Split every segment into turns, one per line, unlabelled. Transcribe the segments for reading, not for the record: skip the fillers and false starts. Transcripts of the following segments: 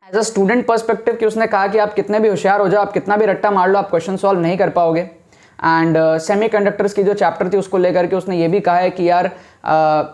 As a student perspective कि उसने कहा कि आप कितने भी होशियार हो जाओ, आप कितना भी रट्टा मार लो, आप क्वेश्चन सॉल्व नहीं कर पाओगे। एंड सेमीकंडक्टर्स की जो चैप्टर थी उसको लेकर के उसने ये भी कहा है कि यार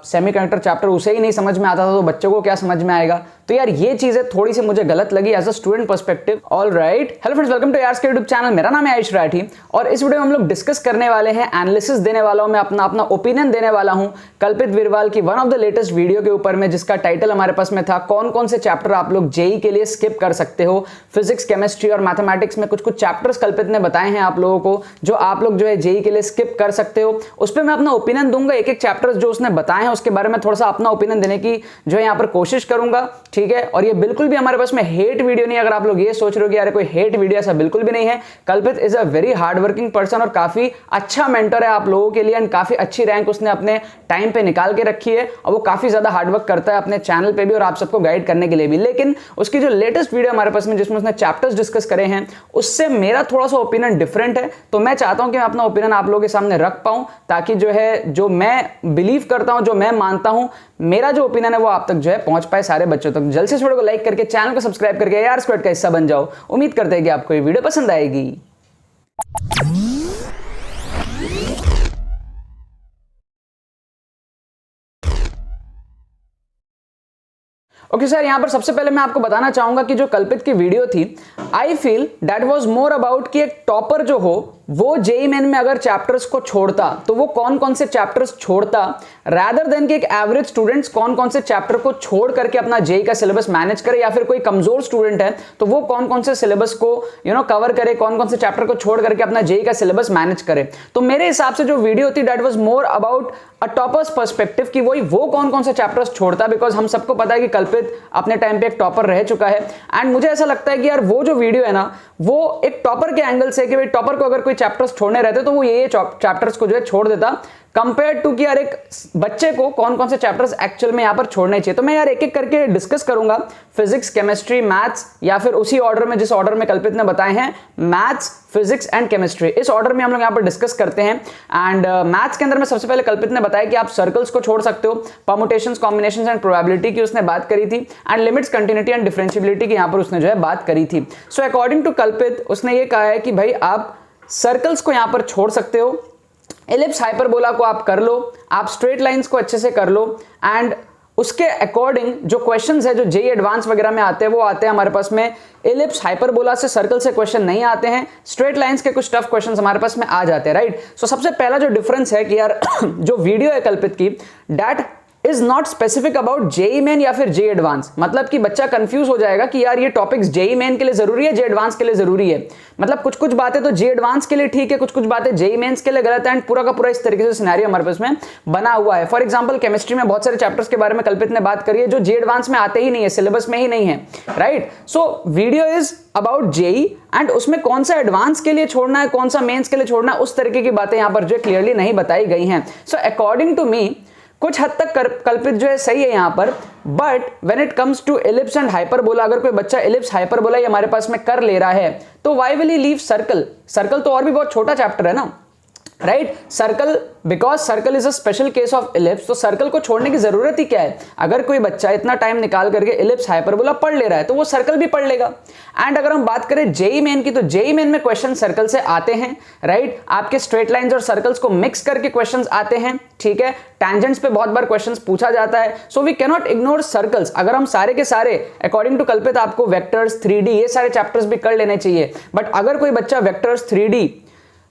सेमीकंडक्टर चैप्टर उसे ही नहीं समझ में आता था तो बच्चों को क्या समझ में आएगा। तो यार ये चीजें थोड़ी सी मुझे गलत लगी as a student perspective. All right, hello friends, welcome to यार्स के यूट्यूब चैनल। मेरा नाम है आयुष राठी और इस वीडियो में हम लोग डिस्कस करने वाले हैं, एनालिसिस देने वाला हूं मैं, अपना ओपिनियन देने वाला हूं कल्पित वीरवाल की one of the latest video के ऊपर में, जिसका टाइटल हमारे पास में था कौन कौन से चैप्टर आप लोग जेई के लिए स्किप कर सकते हो। फिजिक्स, केमिस्ट्री और मैथमेटिक्स में कुछ चैप्टर्स कल्पित ने बताए हैं आप लोगों को जो आप लोग जो है जेई के लिए स्किप कर सकते हो। उस पर मैं अपना ओपिनियन दूंगा, एक एक चैप्टर्स जो उसने बताए हैं उसके बारे में थोड़ा सा अपना ओपिनियन देने की जो है यहाँ पर कोशिश करूंगा, ठीक है। और ये बिल्कुल भी हमारे पास में हेट वीडियो नहीं है। अगर आप लोग ये सोच रहे हो कि यार कोई हेट वीडियो, ऐसा बिल्कुल भी नहीं है। कल्पित is a very hard working person और काफी अच्छा मेंटर है आप लोगों के लिए एंड काफी अच्छी रैंक उसने अपने टाइम पे निकाल के रखी है और वो काफी ज्यादा हार्डवर्क करता है अपने चैनल पे भी और आप सबको गाइड करने के लिए भी। लेकिन उसकी जो लेटेस्ट वीडियो हमारे पास में जिसमें उसने चैप्टर्स डिस्कस करे हैं उससे मेरा थोड़ा सा ओपिनियन डिफरेंट है। तो मैं चाहता हूं कि मैं अपना ओपिनियन आप लोगों के सामने रख पाऊं ताकि जो है जो मैं बिलीव करता हूं, जो मैं मानता हूं, मेरा जो ओपिनियन है वो आप तक जो है पहुंच पाए सारे बच्चों तक। जल्द से इस वीडियो को लाइक करके चैनल को सब्सक्राइब करके यार स्क्वाड का हिस्सा बन जाओ। उम्मीद करते हैं कि आपको ये वीडियो पसंद आएगी। ओके सर, यहां पर सबसे पहले मैं आपको बताना चाहूंगा कि जो कल्पित की वीडियो थी, I feel that was more about कि एक टॉपर जो हो वो जेई मेन में अगर चैप्टर्स को छोड़ता तो वो कौन कौन से चैप्टर्स छोड़ता, रादर देन कि एक एवरेज स्टूडेंट्स कौन कौन से चैप्टर को छोड़ करके अपना जेई का सिलेबस मैनेज करे, या फिर कोई कमजोर स्टूडेंट है तो वो कौन कौन से सिलेबस को कवर करे, कौन कौन से चैप्टर को छोड़ करके अपना जेई का सिलेबस मैनेज करे। तो मेरे हिसाब से जो वीडियो थी that was more about a toppers perspective कि वो कौन कौन से चैप्टर्स छोड़ता, बिकॉज हम सबको पता है कि कल्पित अपने टाइम पे एक टॉपर रह चुका है। एंड मुझे ऐसा लगता है कि यार वो जो वीडियो है ना वो एक टॉपर के एंगल से कि भाई टॉपर को अगर कोई चैप्टर्स छोड़ने रहते तो वो ये चैप्टर्स को जो है छोड़ देता, कंपेयर टू कि यार एक बच्चे को कौन कौन से चैप्टर्स एक्चुअल में यहां पर छोड़ने चाहिए। तो मैं यार एक एक करके डिस्कस करूंगा, फिजिक्स, केमिस्ट्री, मैथ्स, या फिर उसी ऑर्डर में जिस ऑर्डर में कल्पित ने बताए हैं, मैथ्स, फिजिक्स एंड केमिस्ट्री, इस ऑर्डर में हम लोग यहां पर डिस्कस करते हैं। एंड मैथ्स के अंदर में सबसे पहले कल्पित ने बताया कि आप सर्कल्स को छोड़ सकते हो, परमुटेशंस, कॉम्बिनेशंस एंड प्रोबेबिलिटी की उसने बात करी थी, and limits, continuity and differentiability की यहां पर उसने जो है बात करी थी। सो अकॉर्डिंग टू कल्पित उसने ये कहा है कि भाई आप सर्कल्स को यहां पर छोड़ सकते हो, एलिप्स हाइपरबोला को आप कर लो, आप स्ट्रेट लाइंस को अच्छे से कर लो, एंड उसके अकॉर्डिंग जो क्वेश्चंस है जो जेई एडवांस वगैरह में आते हैं वो आते हैं हमारे पास में एलिप्स हाइपरबोला से, सर्कल से क्वेश्चन नहीं आते हैं, स्ट्रेट लाइंस के कुछ टफ क्वेश्चंस हमारे पास में आ जाते हैं, राइट। सो सबसे पहला जो डिफरेंस है कि यार जो वीडियो है कल्पित की, that is not specific about JEE Main या फिर जेई एडवांस। मतलब कि बच्चा कंफ्यूज हो जाएगा कि यार ये टॉपिक्स जेई मेन के लिए जरूरी है, जेई एडवांस के लिए जरूरी है। मतलब कुछ कुछ बातें तो जेई एडवांस के लिए ठीक है, कुछ कुछ बातें जेई मेंस के लिए गलत है, एंड पूरा का पूरा इस तरीके से सिनेरियो हमारे पास में बना हुआ है। फॉर एग्जांपल केमिस्ट्री में बहुत सारे चैप्टर्स के बारे में कल्पित ने बात करी है जो जेई एडवांस में आते ही नहीं है, सिलेबस में ही नहीं है, right. So video is about JEE and उसमें कौन सा एडवांस के लिए छोड़ना है, कौन सा मेंस के लिए छोड़ना है, उस तरीके की बातें यहां पर जो क्लियरली नहीं बताई गई हैं। सो अकॉर्डिंग टू मी कुछ हद तक कल्पित जो है सही है यहां पर, but when it comes to ellipse and hyperbola, अगर कोई बच्चा एलिप्स हाइपरबोला ही हमारे पास में कर ले रहा है तो why will he leave circle. Circle तो और भी बहुत छोटा चैप्टर है ना, right. Circle, because circle is a special case of ellipse, तो सर्कल को छोड़ने की जरूरत ही क्या है। अगर कोई बच्चा इतना टाइम निकाल करके एलिप्स हाइपरबोला पढ़ ले रहा है तो वो सर्कल भी पढ़ लेगा। एंड अगर हम बात करें जेई मेन की, तो जेई मेन में क्वेश्चन सर्कल से आते हैं, राइट। आपके स्ट्रेट लाइंस और सर्कल्स को मिक्स करके क्वेश्चंस आते हैं, ठीक है। टैंजेंट्स पे बहुत बार क्वेश्चंस पूछा जाता है, so we can not ignore circles. अगर हम सारे के सारे अकॉर्डिंग टू कल्पित आपको वेक्टर्स, 3D ये सारे चैप्टर्स भी कर लेने चाहिए, बट अगर कोई बच्चा वेक्टर्स, 3D,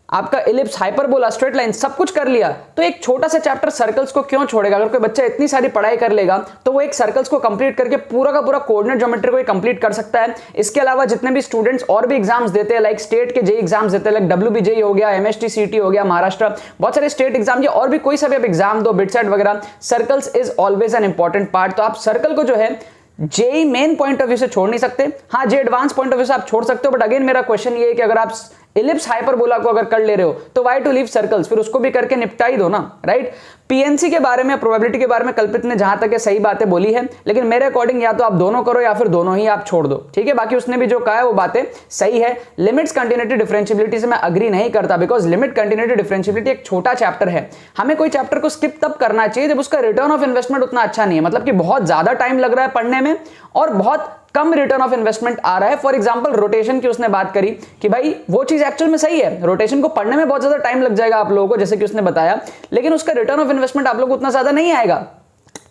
आपका एलिप्स, हाइपरबोला, स्ट्रेट लाइन सब कुछ कर लिया तो एक छोटा सा चैप्टर सर्कल्स को क्यों छोड़ेगा। अगर कोई बच्चा इतनी सारी पढ़ाई कर लेगा तो वो एक सर्कल्स को कंप्लीट करके पूरा का पूरा कोऑर्डिनेट ज्योमेट्री को कंप्लीट कर सकता है। इसके अलावा जितने भी स्टूडेंट्स और भी एग्जाम्स देते हैं, लाइक स्टेट के जेई एग्जाम्स देते हैं, लाइक WBJEE हो गया, MST CT हो गया, महाराष्ट्र, बहुत सारे स्टेट एग्जाम या और भी कोई सा भी आप एग्जाम दो, बिटसेट वगैरह, circles is always an important part. तो आप सर्कल को जो है JEE Main point of view से छोड़ नहीं सकते, हाँ JEE advance point of view से आप छोड़ सकते हो, बट अगेन मेरा क्वेश्चन ये है कि अगर आप एलिप्स हाइपरबोला को अगर कर ले रहे हो तो व्हाई टू लीव सर्कल्स, फिर उसको भी करके निपटा ही दो ना, राइट। पीएनसी के बारे में, प्रोबेबिलिटी के बारे में कल्पित ने जहां तक सही बातें बोली है, लेकिन मेरे अकॉर्डिंग या तो आप दोनों करो या फिर दोनों ही आप छोड़ दो, ठीक है। बाकी उसने भी जो कहा है वो बातें सही है। लिमिट्स, कंटिन्यूटी, डिफरेंशिएबिलिटी से मैं अग्री नहीं करता, बिकॉज लिमिट, कंटिन्यूटी, डिफरेंशिएबिलिटी एक छोटा चैप्टर है। हमें कोई चैप्टर को स्किप तब करना चाहिए जब उसका रिटर्न ऑफ इन्वेस्टमेंट उतना अच्छा नहीं है, मतलब कि बहुत ज्यादा टाइम लग रहा है पढ़ने में और बहुत कम रिटर्न ऑफ इन्वेस्टमेंट आ रहा है। फॉर एग्जांपल रोटेशन की उसने बात करी कि भाई वो चीज एक्चुअल में सही है, रोटेशन को पढ़ने में बहुत ज्यादा टाइम लग जाएगा आप लोगों को, जैसे कि उसने बताया, लेकिन उसका रिटर्न ऑफ इन्वेस्टमेंट आप लोग को उतना ज्यादा नहीं आएगा।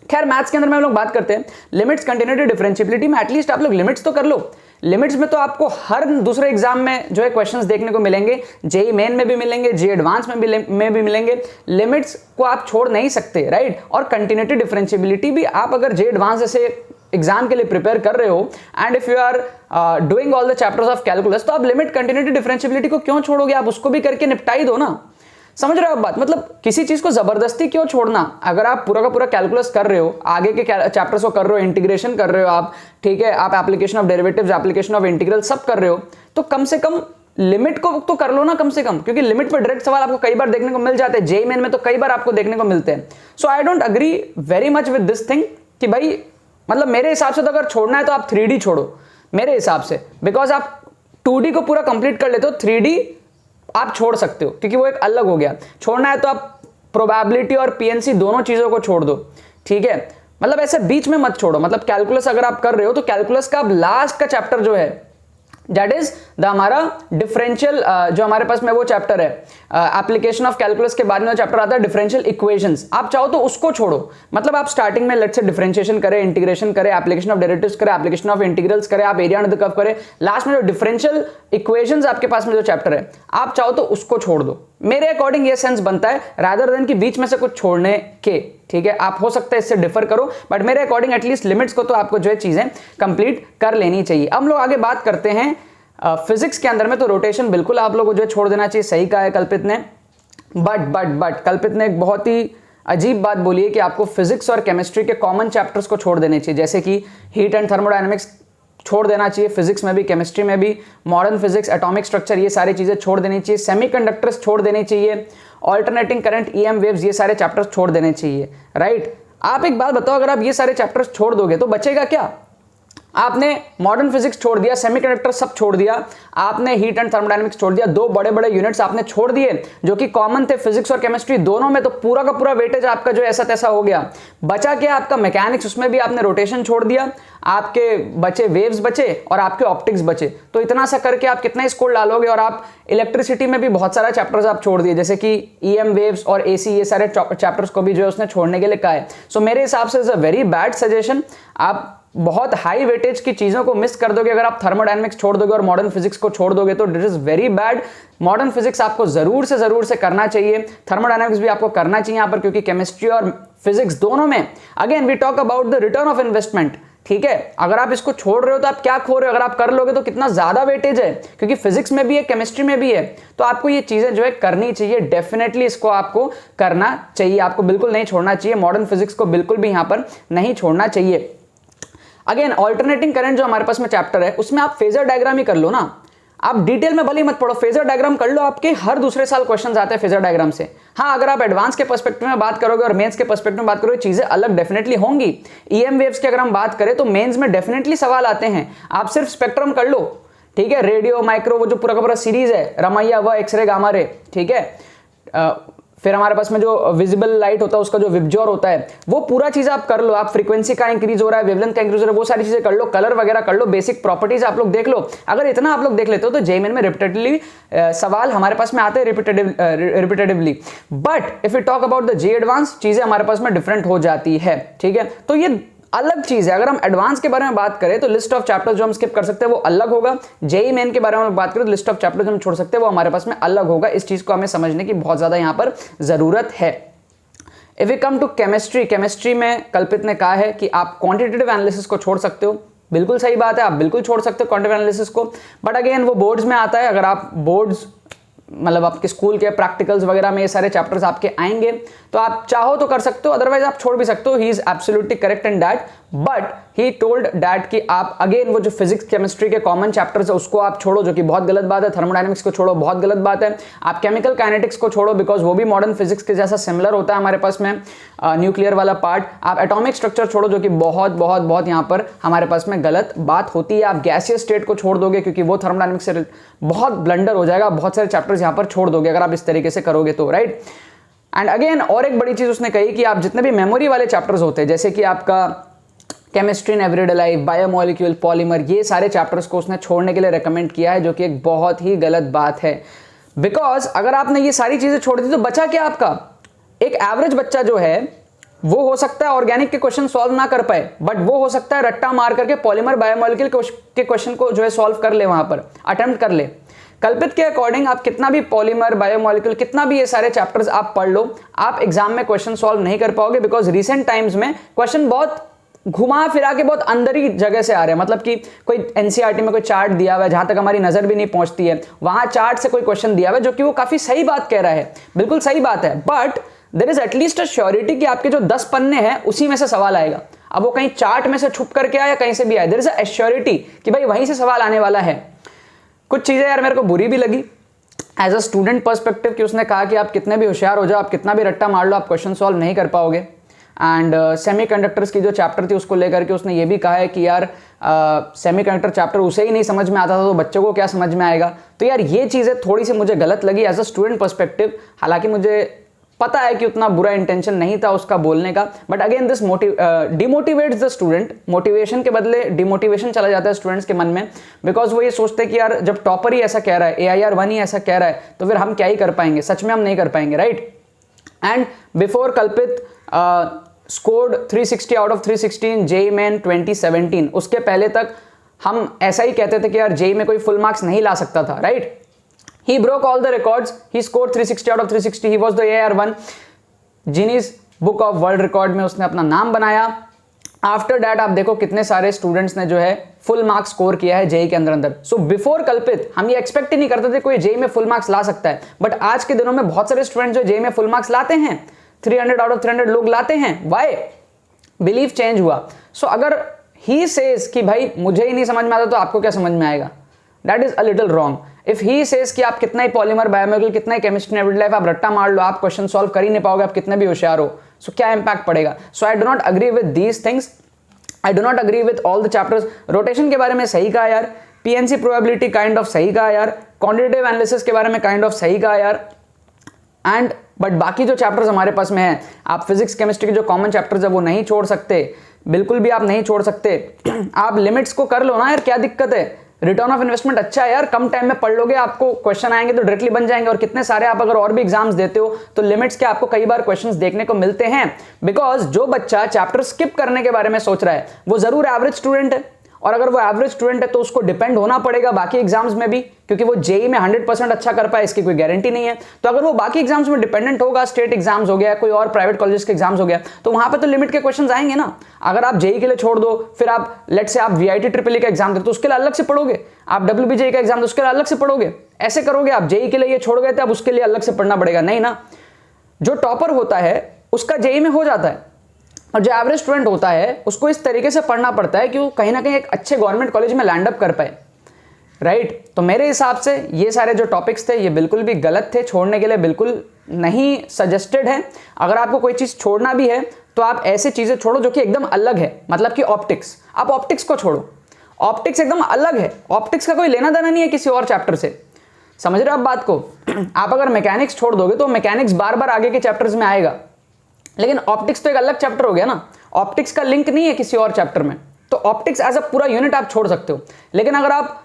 खैर मैथ्स के अंदर में हम लोग बात करते हैं लिमिट्स, कंटिन्यूटी, डिफरेंशिएबिलिटी में एटलीस्ट आप लोग लिमिट्स तो कर लो। लिमिट्स में तो आपको हर दूसरे एग्जाम में जो है क्वेश्चंस देखने को मिलेंगे, जेई मेन में भी मिलेंगे, जेई एडवांस में भी मिलेंगे। लिमिट्स को आप छोड़ नहीं सकते, राइट। और कंटिन्यूटी, डिफरेंशिएबिलिटी भी आप अगर जेई एडवांस जैसे एग्जाम के लिए प्रिपेयर कर रहे हो and if you are doing all the chapters of calculus, तो आप लिमिट, कंटिन्यूटी, डिफरेंशिएबिलिटी को क्यों छोड़ोगे? आप उसको भी करके निपटा ही दो ना। समझ रहे हो आप बात? मतलब किसी चीज को जबरदस्ती क्यों छोड़ना? अगर आप पूरा का पूरा कैलकुलस कर रहे हो, आगे के चैप्टर्स को कर रहे हो, इंटीग्रेशन कर रहे हो आप, ठीक है, आप application of derivatives, application of integral सब कर रहे हो, तो कम से कम लिमिट को तो कर लो ना कम से कम, क्योंकि लिमिट पर डायरेक्ट सवाल आपको कई बार देखने को मिल जाते हैं, जेईई मेन में तो कई बार आपको देखने को मिलते हैं। So I don't agree very much with this thing कि भाई मतलब मेरे हिसाब से तो अगर छोड़ना है तो आप 3D छोड़ो मेरे हिसाब से, बिकॉज आप 2D को पूरा कंप्लीट कर लेते हो, 3D आप छोड़ सकते हो क्योंकि वो एक अलग हो गया। छोड़ना है तो आप प्रोबेबिलिटी और पीएनसी दोनों चीजों को छोड़ दो, ठीक है। मतलब ऐसे बीच में मत छोड़ो। मतलब कैलकुलस अगर आप कर रहे हो तो कैलकुलस का अब लास्ट का चैप्टर जो है दैट इज द हमारा डिफरेंशियल, जो हमारे पास में वो चैप्टर है एप्लीकेशन ऑफ कैलकुलस के बाद में चैप्टर आता है डिफरेंशियल इक्वेशंस। आप चाहो तो उसको छोड़ो। मतलब आप स्टार्टिंग में लेट्स से डिफरेंशिएशन करें, इंटीग्रेशन करें, एप्लीकेशन ऑफ डेरिवेटिव्स करें, एप्लीकेशन ऑफ इंटीग्रल्स करें, आप एरिया अंडर द कर्व करें, लास्ट में जो डिफरेंशियल इक्वेशंस आपके पास में जो चैप्टर है आप चाहो तो उसको छोड़ दो। मेरे अकॉर्डिंग ये सेंस बनता है रादर देन कि बीच में से कुछ छोड़ने के, ठीक है। आप हो सकता है इससे डिफर करो, बट मेरे अकॉर्डिंग एटलीस्ट लिमिट्स को तो आपको जो है चीजें कंप्लीट कर लेनी चाहिए। अब हम लोग आगे बात करते हैं फिजिक्स के अंदर में। तो रोटेशन बिल्कुल आप लोगों को जो है छोड़ देना चाहिए, सही कहा है कल्पित ने। बट कल्पित ने एक बहुत ही अजीब बात बोली है कि आपको फिजिक्स और केमिस्ट्री के कॉमन चैप्टर्स को छोड़ देने चाहिए, जैसे कि हीट एंड थर्मोडायनेमिक्स छोड़ देना चाहिए, फिजिक्स में भी, केमिस्ट्री में भी, मॉडर्न फिजिक्स, एटॉमिक स्ट्रक्चर, ये सारी चीजें छोड़ देनी चाहिए, सेमीकंडक्टर्स छोड़ देनी चाहिए, ऑल्टरनेटिंग करंट, ईएम वेव्स, ये सारे चैप्टर्स छोड़ देने चाहिए, राइट। आप एक बात बताओ, अगर आप ये सारे चैप्टर्स छोड़ दोगे तो बचेगा क्या? आपने मॉडर्न फिजिक्स छोड़ दिया, सेमीकंडक्टर सब छोड़ दिया, आपने हीट एंड थर्मोडायनेमिक्स छोड़ दिया, दो बड़े बड़े यूनिट्स आपने छोड़ दिए जो कि कॉमन थे फिजिक्स और केमिस्ट्री दोनों में, तो पूरा का पूरा वेटेज आपका जो ऐसा तैसा हो गया। बचा क्या? आपका मैकेनिक्स, उसमें भी आपने रोटेशन छोड़ दिया, आपके बचे वेव्स बचे और आपके ऑप्टिक्स बचे। तो इतना सा करके आप कितना स्कोर डालोगे? और आप इलेक्ट्रिसिटी में भी बहुत सारा चैप्टर्स आप छोड़ दिए, जैसे कि ईएम वेव्स और एसी, ये सारे चैप्टर्स को भी जो है उसने छोड़ने के लिए कहा है। सो मेरे हिसाब से is a very bad suggestion. आप बहुत हाई वेटेज की चीजों को मिस कर दोगे अगर आप थर्मोडायनेमिक्स छोड़ दोगे और मॉडर्न फिजिक्स को छोड़ दोगे, तो it is very bad. Modern physics आपको जरूर से करना चाहिए, थर्मोडायनेमिक्स भी आपको करना चाहिए यहाँ पर, क्योंकि केमिस्ट्री और फिजिक्स दोनों में again we talk about the return of investment, ठीक है। अगर आप इसको छोड़ रहे हो तो आप क्या खो रहे हो? अगर आप कर लोगे तो कितना ज्यादा वेटेज है, क्योंकि फिजिक्स में भी है, केमिस्ट्री में भी है, तो आपको ये चीजें जो है करनी चाहिए। डेफिनेटली इसको आपको करना चाहिए, आपको बिल्कुल नहीं छोड़ना चाहिए। मॉडर्न फिजिक्स को बिल्कुल भी यहां पर नहीं छोड़ना चाहिए। अगेन ऑल्टरनेटिंग करंट जो हमारे पास में चैप्टर है उसमें आप फेजर डायग्राम ही कर लो ना, आप डिटेल में भले मत पढ़ो, फेजर डायग्राम कर लो। आपके हर दूसरे साल क्वेश्चंस आते हैं फेजर डायग्राम से। हाँ, अगर आप एडवांस के पर्सपेक्टिव में बात करोगे और मेंस के पर्सपेक्टिव में बात करोगे, चीजें अलग डेफिनेटली होंगी। ईएम वेव्स की अगर हम बात करें तो मेंस में डेफिनेटली सवाल आते हैं, आप सिर्फ स्पेक्ट्रम कर लो, ठीक है। रेडियो, माइक्रो, वो जो पूरा का पूरा सीरीज है, रमैया, व एक्सरे, गामा रे, ठीक है। फिर हमारे पास में जो विजिबल लाइट होता है उसका जो विबजोर होता है, वो पूरा चीज आप कर लो। आप फ्रीक्वेंसी का इंक्रीज हो रहा है, वेवलेंथ का इंक्रीज हो रहा है, वो सारी चीजें कर लो, कलर वगैरह कर लो, बेसिक प्रॉपर्टीज आप लोग देख लो। अगर इतना आप लोग देख लेते हो तो जेईई मेन में रिपीटेडली सवाल हमारे पास में आते हैं repetitively. But if you talk about the JEE advance, चीजें हमारे पास में डिफरेंट हो जाती है, ठीक है। तो ये अलग चीज है। अगर हम एडवांस के बारे में बात करें तो लिस्ट ऑफ चैप्टर्स जो हम स्किप कर सकते हैं वो अलग होगा। जेईई मेन के बारे में बात करें तो लिस्ट ऑफ चैप्टर्स हम छोड़ सकते हैं, वो हमारे पास में अलग होगा। इस चीज को हमें समझने की बहुत ज्यादा यहां पर जरूरत है। If you come to chemistry, chemistry में कल्पित ने कहा है कि आप क्वांटिटेटिव एनालिसिस को छोड़ सकते हो। बिल्कुल सही बात है, आप बिल्कुल छोड़ सकते हो क्वांटिटेटिव एनालिसिस को, बट अगेन वो बोर्ड्स में आता है। अगर आप बोर्ड्स मतलब आपके स्कूल के प्रैक्टिकल्स वगैरह में ये सारे चैप्टर्स आपके आएंगे तो आप चाहो तो कर सकते हो, अदरवाइज आप छोड़ भी सकते हो। He is absolutely correct in that, but he told that कि आप अगेन वो जो फिजिक्स केमिस्ट्री के कॉमन चैप्टर्स है उसको आप छोड़ो, जो कि बहुत गलत बात है। थर्मोडायनेमिक्स को छोड़ो, बहुत गलत बात है। आप केमिकल काइनेटिक्स को छोड़ो, बिकॉज वो भी मॉडर्न फिजिक्स के जैसा सिमिलर होता है हमारे पास में, न्यूक्लियर वाला पार्ट। आप एटॉमिक स्ट्रक्चर छोड़ो, जो कि बहुत बहुत बहुत यहाँ पर हमारे पास में गलत बात होती है। आप गैसियस स्टेट को छोड़ दोगे क्योंकि वो थर्मोडायनेमिक्स से बहुत ब्लंडर हो जाएगा। बहुत सारे चैप्टर्स यहाँ पर छोड़ दोगे अगर आप इस तरीके से करोगे तो, राइट। एंड अगेन और एक बड़ी चीज उसने कही कि आप जितने भी मेमोरी वाले चैप्टर्स होते हैं, जैसे कि आपका chemistry in everyday life, biomolecule, polymer, ये सारे चैप्टर्स को उसने छोड़ने के लिए रेकमेंड किया है, जो कि एक बहुत ही गलत बात है। बिकॉज अगर आपने ये सारी चीजें छोड़ दी तो बचा क्या आपका? एक एवरेज बच्चा जो है वो हो सकता है ऑर्गेनिक के क्वेश्चन सॉल्व ना कर पाए, बट वो हो सकता है रट्टा मार करके पॉलीमर बायोमोलिक्यूल के क्वेश्चन को जो है सॉल्व कर ले, वहां पर अटेम्प्ट कर ले। कल्पित के अकॉर्डिंग आप कितना भी पॉलीमर, बायोमोलिक्यूल, कितना भी ये सारे चैप्टर्स आप पढ़ लो, आप एग्जाम में क्वेश्चन सॉल्व नहीं कर पाओगे। बिकॉज रिसेंट टाइम्स में क्वेश्चन बहुत घुमा फिरा के बहुत अंदर ही जगह से आ रहे हैं। मतलब कि कोई एनसीईआरटी में कोई चार्ट दिया हुआ है जहां तक हमारी नजर भी नहीं पहुंचती है, वहां चार्ट से कोई क्वेश्चन दिया हुआ है जो कि वो काफी सही बात कह रहा है, बिल्कुल सही बात है, but there is at least a surety कि आपके जो 10 पन्ने हैं उसी में से सवाल आएगा। अब वो कहीं चार्ट में से छुप करके आया या कहीं से भी आया, देयर इज अ एश्योरिटी कि भाई वहीं से सवाल आने वाला है। कुछ चीजें यार मेरे को बुरी भी लगी एज अ स्टूडेंट पर्सपेक्टिव कि उसने कहा कि आप कितने भी होशियार हो जाओ, आप कितना भी रट्टा मार लो, आप क्वेश्चन सॉल्व नहीं कर पाओगे। एंड सेमीकंडक्टर्स की जो चैप्टर थी उसको लेकर के उसने ये भी कहा है कि यार सेमीकंडक्टर चैप्टर उसे ही नहीं समझ में आता था तो बच्चों को क्या समझ में आएगा। तो यार ये चीज़ें थोड़ी सी मुझे गलत लगी एज अ स्टूडेंट पर्सपेक्टिव। हालांकि मुझे पता है कि उतना बुरा इंटेंशन नहीं था उसका बोलने का, but again this demotivates the student. Motivation के बदले डिमोटिवेशन चला जाता है स्टूडेंट्स के मन में, बिकॉज वो ये सोचते हैं कि यार जब टॉपर ही ऐसा कह रहा है, AIR 1 ही ऐसा कह रहा है, तो फिर हम क्या ही कर पाएंगे, सच में हम नहीं कर पाएंगे, राइट। एंड बिफोर कल्पित scored 360 out of 360 in JEE Main 2017, उसके पहले तक हम ऐसा ही कहते थे कि यार JEE में कोई फुल मार्क्स नहीं ला सकता था, right. He broke all the records. He scored 360 out of 360. He was the AIR 1. Guinness Book of World Record में उसने अपना नाम बनाया। आफ्टर दैट आप देखो कितने सारे स्टूडेंट्स ने जो है फुल मार्क्स स्कोर किया है JEE के अंदर। सो बिफोर कल्पित हम ये एक्सपेक्ट ही नहीं करते थे कोई JEE में फुल मार्क्स ला सकता है, बट आज के दिनों में बहुत सारे स्टूडेंट जो JEE में फुल मार्क्स लाते हैं, 300 आउट ऑफ 300 लोग लाते हैं। वाई? बिलीव चेंज हुआ। सो अगर ही सेज कि भाई मुझे ही नहीं समझ में आता तो आपको क्या समझ में आएगा, that is a little wrong. If he says कि आप कितना ही पॉलीमर, बायोमोलिक्यूल, कितना ही केमिस्ट्री एवरीडे लाइफ आप रट्टा मार लो, आप क्वेश्चन सॉल्व कर ही नहीं पाओगे, आप कितने भी होशियार हो, सो क्या इंपैक्ट पड़ेगा। So I do not agree with these things, I do not agree with all the chapters. Rotation के बारे में सही कहा यार, PNC प्रोबेबिलिटी काइंड ऑफ सही कहा यार, क्वांटिटेटिव एनालिसिस के बारे में काइंड ऑफ सही कहा यार। एंड बट बाकी जो चैप्टर्स हमारे पास में है, आप फिजिक्स केमिस्ट्री के जो कॉमन चैप्टर्स है वो नहीं छोड़ सकते, बिल्कुल भी आप नहीं छोड़ सकते। आप लिमिट्स को कर लो ना यार, क्या दिक्कत है। रिटर्न ऑफ इन्वेस्टमेंट अच्छा है यार, कम टाइम में पढ़ लोगे, आपको क्वेश्चन आएंगे तो डायरेक्टली बन जाएंगे। और कितने सारे आप अगर और भी एग्जाम्स देते हो तो लिमिट्स के आपको कई बार क्वेश्चंस देखने को मिलते हैं। बिकॉज जो बच्चा चैप्टर स्किप करने के बारे में सोच रहा है वो जरूर एवरेज स्टूडेंट है, और अगर वो एवरेज स्टूडेंट है तो उसको डिपेंड होना पड़ेगा बाकी एग्जाम्स में भी, क्योंकि वो JEE में 100% अच्छा कर पाए इसकी कोई गारंटी नहीं है। तो अगर वो बाकी एग्जाम्स में डिपेंडेंट होगा, स्टेट एग्जाम्स हो गया, कोई और प्राइवेट कॉलेजेस के एग्जाम्स हो गया, तो वहां पे तो लिमिट के क्वेश्चंस आएंगे ना। अगर आप JEE के लिए छोड़ दो, फिर आप लेट से आप VIT EEE का एग्जाम देते तो उसके लिए अलग से पढ़ोगे, आप WBJE का एग्जाम दो उसके लिए अलग से पढ़ोगे, ऐसे करोगे आप। JEE के लिए ये छोड़ गए थे, अब उसके लिए अलग से पढ़ना पड़ेगा, नहीं ना। जो टॉपर होता है उसका JEE में हो जाता है, और जो एवरेज स्टूडेंट होता है उसको इस तरीके से पढ़ना पड़ता है कि वो कहीं ना कहीं एक अच्छे गवर्नमेंट कॉलेज में लैंड अप कर पाए, राइट। तो मेरे हिसाब से ये सारे जो टॉपिक्स थे ये बिल्कुल भी गलत थे, छोड़ने के लिए बिल्कुल नहीं सजेस्टेड है। अगर आपको कोई चीज़ छोड़ना भी है तो आप ऐसी चीज़ें छोड़ो जो कि एकदम अलग है, मतलब कि ऑप्टिक्स, आप ऑप्टिक्स को छोड़ो, ऑप्टिक्स एकदम अलग है, ऑप्टिक्स का कोई लेना देना नहीं है किसी और चैप्टर से, समझ रहे हो आप बात को। आप अगर मैकेनिक्स छोड़ दोगे तो मैकेनिक्स बार बार आगे के चैप्टर्स में आएगा, लेकिन ऑप्टिक्स तो एक अलग चैप्टर हो गया ना, ऑप्टिक्स का लिंक नहीं है किसी और चैप्टर में, तो ऑप्टिक्स एज अ पूरा यूनिट आप छोड़ सकते हो। लेकिन अगर आप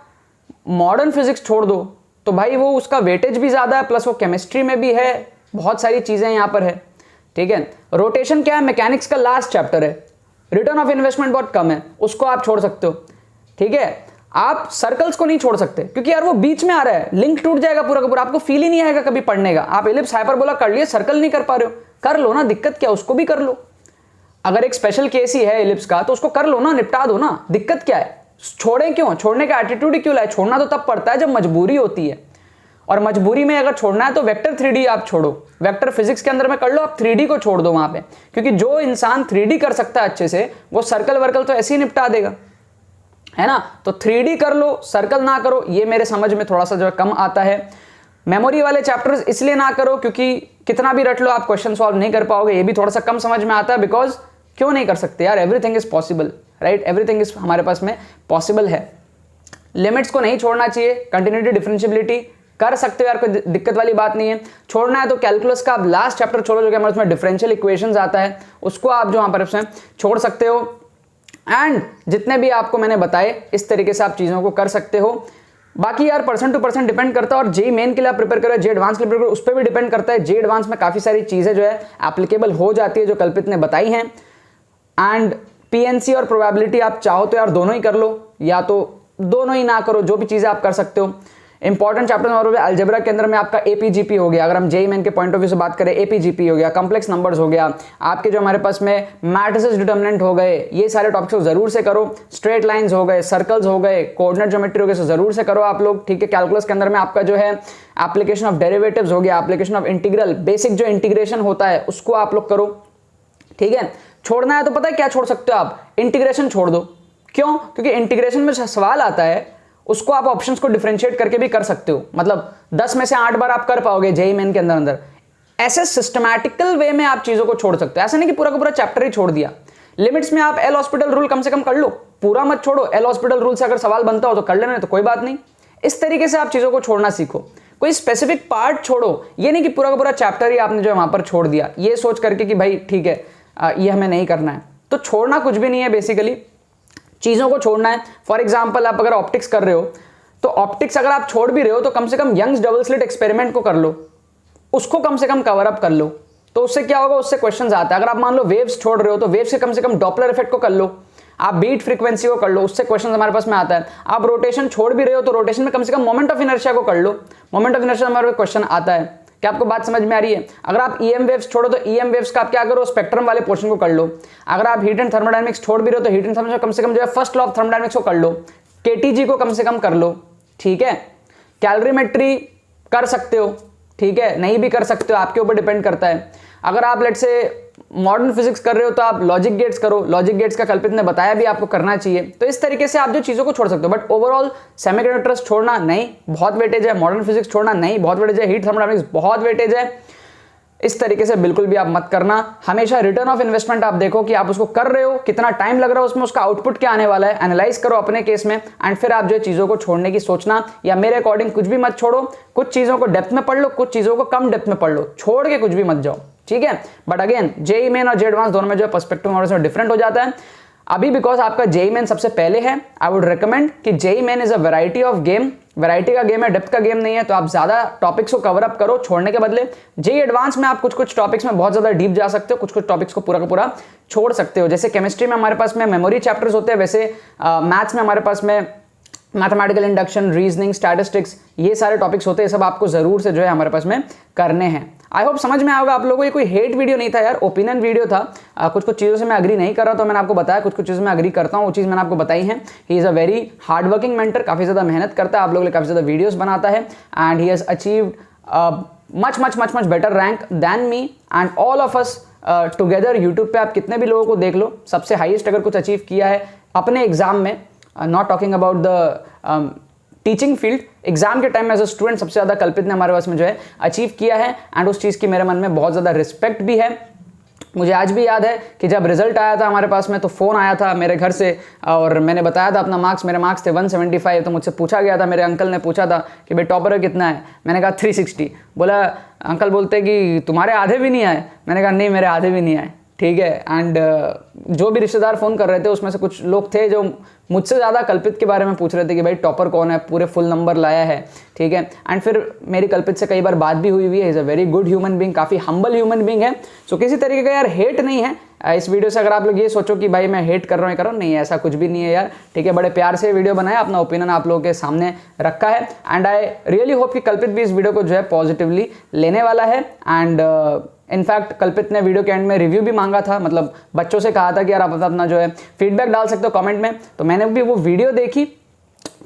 मॉडर्न फिजिक्स छोड़ दो तो भाई वो उसका वेटेज भी ज्यादा है, प्लस वो केमिस्ट्री में भी है, बहुत सारी चीजें यहां पर है, ठीक है। रोटेशन क्या है, मैकेनिक्स का लास्ट चैप्टर है, रिटर्न ऑफ इन्वेस्टमेंट बहुत कम है, उसको आप छोड़ सकते हो, ठीक है। आप सर्कल्स को नहीं छोड़ सकते क्योंकि यार वो बीच में आ रहा है, लिंक टूट जाएगा पूरा का पूरा, आपको फील ही नहीं आएगा कभी पढ़ने का। आप एलिप्स हाइपरबोला कर लिए, सर्कल नहीं कर पा रहे हो, कर लो ना, दिक्कत क्या, उसको भी कर लो। अगर एक स्पेशल केस ही है एलिप्स का तो उसको कर लो ना, निपटा दो ना, दिक्कत क्या है। छोड़े क्यों, छोड़ने का एटीट्यूड ही क्यों लाए। छोड़ना तो तब पड़ता है जब मजबूरी होती है, और मजबूरी में अगर छोड़ना है तो वेक्टर 3D आप छोड़ो, वेक्टर फिजिक्स के अंदर में कर लो, आप 3D को छोड़ दो वहां पे, क्योंकि जो इंसान 3D कर सकता है अच्छे से वो सर्कल वर्कल तो ऐसे ही निपटा देगा, है ना। तो 3D कर लो, सर्कल ना करो, ये मेरे समझ में थोड़ा सा जो कम आता है। मेमोरी वाले चैप्टर्स इसलिए ना करो क्योंकि कितना भी रट लो आप क्वेश्चन सॉल्व नहीं कर पाओगे, ये भी थोड़ा सा कम समझ में आता है। बिकॉज क्यों नहीं कर सकते यार, everything is possible, right, everything is हमारे पास में पॉसिबल है। लिमिट्स को नहीं छोड़ना चाहिए, कंटिन्यूटी डिफरेंशिएबिलिटी कर सकते हो यार, कोई दिक्कत वाली बात नहीं है। छोड़ना है तो कैलकुलस का आप लास्ट चैप्टर छोड़ो जो कि हमारे उसमें डिफरेंशियल इक्वेशंस आता है, उसको आप जो वहां पर उसमें छोड़ सकते हो। एंड जितने भी आपको मैंने बताए इस तरीके से आप चीज़ों को कर सकते हो। बाकी यार पर्सन टू पर्सन डिपेंड करता है, और जे मेन के लिए आप प्रिपेयर करो, जे एडवांस के लिए प्रिपेयर करो, उस पर भी डिपेंड करता है। जे एडवांस में काफ़ी सारी चीज़ें जो है एप्लीकेबल हो जाती है जो कल्पित ने बताई हैं। एंड पीएनसी और प्रोबेबिलिटी आप चाहो तो यार दोनों ही कर लो, या तो दोनों ही ना करो, जो भी चीज़ें आप कर सकते हो। इंपॉर्टेंट चैप्टर और अलजेब्रा के अंदर में आपका एपीजीपी हो गया, अगर हम जेईई मेन के पॉइंट ऑफ व्यू से बात करें, एपीजीपी हो गया, कॉम्प्लेक्स नंबर्स हो गया, आपके जो हमारे पास में मैट्रिसेस डिटरमिनेंट हो गए, ये सारे टॉपिक्स को जरूर से करो। स्ट्रेट लाइंस हो गए, सर्कल्स हो गए, कोऑर्डिनेट ज्योमेट्री हो गए, जरूर से करो आप लोग, ठीक है। कैलकुलस के अंदर में आपका जो है एप्लीकेशन ऑफ डेरिवेटिव्स हो गया, एप्लीकेशन ऑफ इंटीग्रल, बेसिक जो इंटीग्रेशन होता है उसको आप लोग करो, ठीक है। छोड़ना है तो पता है क्या छोड़ सकते हो आप, इंटीग्रेशन छोड़ दो। क्यों? क्योंकि इंटीग्रेशन में सवाल आता है उसको आप ऑप्शंस को डिफरेंशिएट करके भी कर सकते हो, मतलब 10 में से 8 बार आप कर पाओगे जेईई मेन के अंदर। ऐसे सिस्टमैटिकल वे में आप चीजों को छोड़ सकते हो, ऐसा नहीं कि पूरा का पूरा चैप्टर ही छोड़ दिया। लिमिट्स में आप एल हॉस्पिटल रूल कम से कम कर लो, पूरा मत छोड़ो। एल हॉस्पिटल रूल से अगर सवाल बनता हो तो कर लेना, तो कोई बात नहीं। इस तरीके से आप चीजों को छोड़ना सीखो, कोई स्पेसिफिक पार्ट छोड़ो। ये नहीं कि पूरा का पूरा चैप्टर ही आपने जो है वहां पर छोड़ दिया, ये सोच करके कि भाई ठीक है ये हमें नहीं करना है। तो छोड़ना कुछ भी नहीं है, बेसिकली चीजों को छोड़ना है। फॉर एग्जाम्पल आप अगर ऑप्टिक्स कर रहे हो तो ऑप्टिक्स अगर आप छोड़ भी रहे हो तो कम से कम यंग्स डबल स्लिट एक्सपेरिमेंट को कर लो, उसको कम से कम कवर अप कर लो। तो उससे क्या होगा, उससे क्वेश्चंस आता है। अगर आप मान लो वेव्स छोड़ रहे हो तो वेव्स के कम से कम डॉपलर इफेक्ट को कर लो, आप बीट फ्रीक्वेंसी को कर लो, उससे क्वेश्चन हमारे पास में आता है। आप रोटेशन छोड़ भी रहे हो तो रोटेशन में कम से कम मोमेंट ऑफ इनर्शिया को कर लो, मोमेंट ऑफ इनर्शिया हमारे क्वेश्चन आता है। क्या आपको बात समझ में आ रही है? अगर आप ईएम वेव्स छोड़ो तो ईएम वेव्स का आप क्या करो, स्पेक्ट्रम वाले पोर्शन को कर लो। अगर आप हीट एंड थर्मोडायनेमिक्स छोड़ भी रहे हो तो हीट एंड थर्मोडायनेमिक्स कम से कम जो है फर्स्ट लॉ ऑफ थर्मोडायनेमिक्स को कर लो, केटीजी को कम से कम कर लो, ठीक है। कैलोरीमेट्री कर सकते हो, ठीक है, नहीं भी कर सकते हो, आपके ऊपर डिपेंड करता है। अगर आप लेट से मॉडर्न फिजिक्स कर रहे हो तो आप लॉजिक गेट्स करो, लॉजिक गेट्स का कल्पित ने बताया भी आपको करना चाहिए। तो इस तरीके से आप जो चीजों को छोड़ सकते हो, बट ओवरऑल सेमीकंडक्टर्स छोड़ना नहीं, बहुत वेटेज है। मॉडर्न फिजिक्स छोड़ना नहीं, बहुत वेटेज है। हीट थर्मोडायनेमिक्स बहुत वेटेज है। इस तरीके से बिल्कुल भी आप मत करना। हमेशा रिटर्न ऑफ इन्वेस्टमेंट आप देखो कि आप उसको कर रहे हो, कितना टाइम लग रहा है उसमें, उसका आउटपुट क्या आने वाला है, एनालाइज करो अपने केस में, एंड फिर आप जो चीजों को छोड़ने की सोचना, या मेरे अकॉर्डिंग कुछ भी मत छोड़ो। कुछ चीजों को डेप्थ में पढ़ लो, कुछ चीजों को कम डेप्थ में पढ़ लो, छोड़ के कुछ भी मत जाओ, ठीक है। बट अगेन जेईई मेन और जे एडवांस दोनों में जो पर्सपेक्टिव डिफरेंट हो जाता है। अभी बिकॉज आपका जेईई मेन सबसे पहले है, आई वुड रिकमेंड कि JEE main is a variety of game, variety का गेम है, डेप्थ का गेम नहीं है। तो आप ज्यादा टॉपिक्स को कवर अप करो छोड़ने के बदले। जेईई एडवांस में आप कुछ कुछ टॉपिक्स में बहुत ज्यादा डीप जा सकते हो, कुछ कुछ टॉपिक्स को पूरा का पूरा छोड़ सकते हो। जैसे केमिस्ट्री में हमारे पास में मेमोरी चैप्टर्स होते हैं, वैसे मैथ्स में हमारे पास में मैथमेटिकल इंडक्शन, रीजनिंग, स्टैटिस्टिक्स, ये सारे टॉपिक्स होते हैं, सब आपको जरूर से जो है हमारे पास में करने हैं। आई होप समझ में आएगा आप लोगों को। ये कोई हेट वीडियो नहीं था यार, ओपिनियन वीडियो था। कुछ कुछ चीज़ों से मैं अग्री नहीं कर रहा, तो मैंने आपको बताया। कुछ कुछ चीज़ों में अग्री करता हूँ, वो चीज़ मैंने आपको बताई है। He is a very hard working mentor, काफ़ी ज़्यादा मेहनत करता है, आप लोगों के लिए काफ़ी ज़्यादा वीडियोज़ बनाता है, and he has achieved much much much much better rank than me and all of us together. YouTube पे आप कितने भी लोगों को देख लो, सबसे हाईएस्ट अगर कुछ अचीव किया है अपने एग्जाम में, not talking about the teaching field, exam के टाइम में एज अ स्टूडेंट सबसे ज्यादा कल्पित ने हमारे पास में जो है अचीव किया है, एंड उस चीज़ की मेरे मन में बहुत ज़्यादा रिस्पेक्ट भी है। मुझे आज भी याद है कि जब रिजल्ट आया था हमारे पास में तो फ़ोन आया था मेरे घर से, और मैंने बताया था अपना मार्क्स, मेरे मार्क्स थे 175। तो मुझसे पूछा गया था, मेरे अंकल ने पूछा था कि भाई टॉपर कितना है, मैंने कहा 360। बोला, अंकल बोलते कि तुम्हारे आधे भी नहीं आए, मैंने कहा नहीं मेरे आधे भी नहीं आए, ठीक है। एंड जो भी रिश्तेदार फ़ोन कर रहे थे उसमें से कुछ लोग थे जो मुझसे ज़्यादा कल्पित के बारे में पूछ रहे थे कि भाई टॉपर कौन है, पूरे फुल नंबर लाया है, ठीक है। एंड फिर मेरी कल्पित से कई बार बात भी हुई है। Is a very good human being, काफ़ी हम्बल ह्यूमन बीइंग है। सो किसी तरीके का यार हेट नहीं है इस वीडियो से। अगर आप लोग ये सोचो कि भाई मैं हेट कर रहा हूँ, नहीं, ऐसा कुछ भी नहीं है यार, ठीक है। बड़े प्यार से वीडियो बनाया, अपना ओपिनियन आप लोगों के सामने रखा है, एंड आई रियली होप कि कल्पित भी इस वीडियो को जो है पॉजिटिवली लेने वाला है। एंड इनफैक्ट कल्पित ने वीडियो के एंड में रिव्यू भी मांगा था, मतलब बच्चों से कहा था कि यार आप अपना जो है फीडबैक डाल सकते हो कमेंट में। तो मैंने भी वो वीडियो देखी,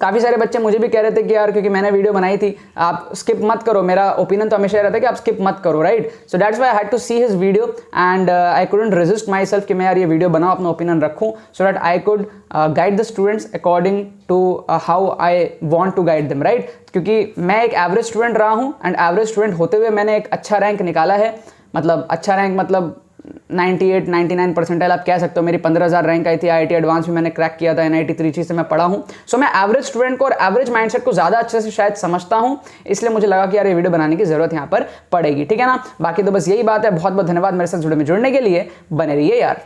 काफ़ी सारे बच्चे मुझे भी कह रहे थे कि यार क्योंकि मैंने वीडियो बनाई थी आप स्किप मत करो। मेरा ओपिनियन तो हमेशा रहता है कि आप स्किप मत करो, right. So that's why I had to see his video, and I couldn't resist myself कि मैं यार ये वीडियो बनाऊँ, अपना ओपिनियन रखूँ, so that I could guide the students according to how I want to guide them, right. क्योंकि मैं एक एवरेज स्टूडेंट रहा हूँ, एंड एवरेज स्टूडेंट होते हुए मैंने एक अच्छा रैंक निकाला है। मतलब अच्छा रैंक मतलब 98-99 परसेंटाइल आप कह सकते हो। मेरी 15,000 रैंक आई थी, IIT एडवांस में मैंने क्रैक किया था, NIT त्रिची से मैं पढ़ा हूँ। सो मैं एवरेज स्टूडेंट को और एवरेज माइंडसेट को ज़्यादा अच्छे से शायद समझता हूँ, इसलिए मुझे लगा कि यार ये वीडियो बनाने की जरूरत यहाँ पर पड़ेगी, ठीक है ना। बाकी तो बस यही बात है। बहुत बहुत धन्यवाद मेरे साथ जुड़ने के लिए, बने रहिए यार।